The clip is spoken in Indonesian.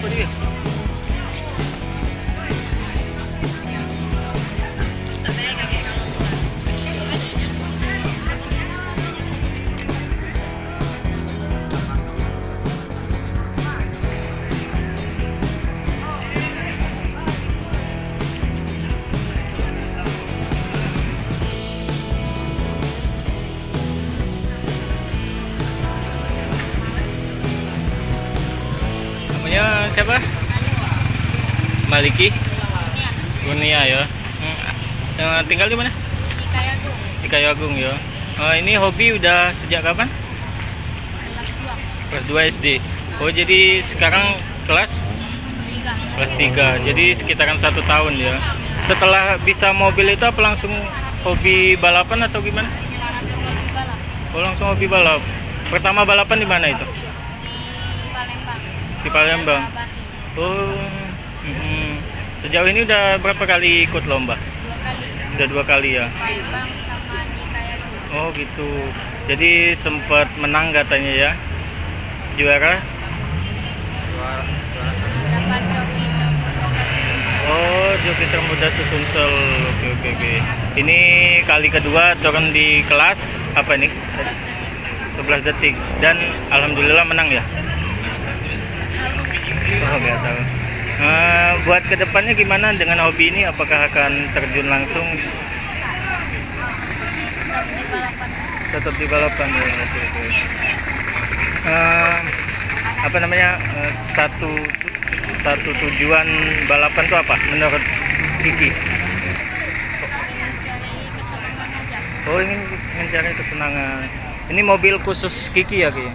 Apa dia? Namanya siapa? Maliki? Kurnia ya. Tinggal di mana? Di Kayagung, Di Kayu Agung ya. Ini hobi udah sejak kapan? kelas 2, Kelas 2 SD. Oh, jadi sekarang kelas 3. kelas 3. Jadi sekitaran 1 tahun ya. Setelah bisa mobil itu apa langsung hobi balapan atau gimana? Langsung lagi balap Oh, langsung hobi balap. Pertama balapan di mana itu? di Palembang. Di Palembang. Bati. Oh. Sejauh ini udah berapa kali ikut lomba? 2 kali. Udah 2 kali ya. Di Palembang sama di Kayagung. Oh gitu. Jadi sempat menang katanya ya. Juara. Dapat joki termuda satu Sumsel. Oh, joki termuda se-Sumsel. Oke oke oke. Ini kali kedua turun di kelas apa nih? 11 detik. Dan alhamdulillah menang ya. Oh, nggak tahu. Buat kedepannya gimana dengan hobi ini? Apakah akan terjun langsung? Tetap di balapan. Tetap di balapan ya. Oke, oke. Apa namanya? Satu tujuan balapan itu apa menurut Kiki? Ingin cari kesenangan aja. Oh, ingin mencari kesenangan. Ini mobil khusus Kiki ya, Ki?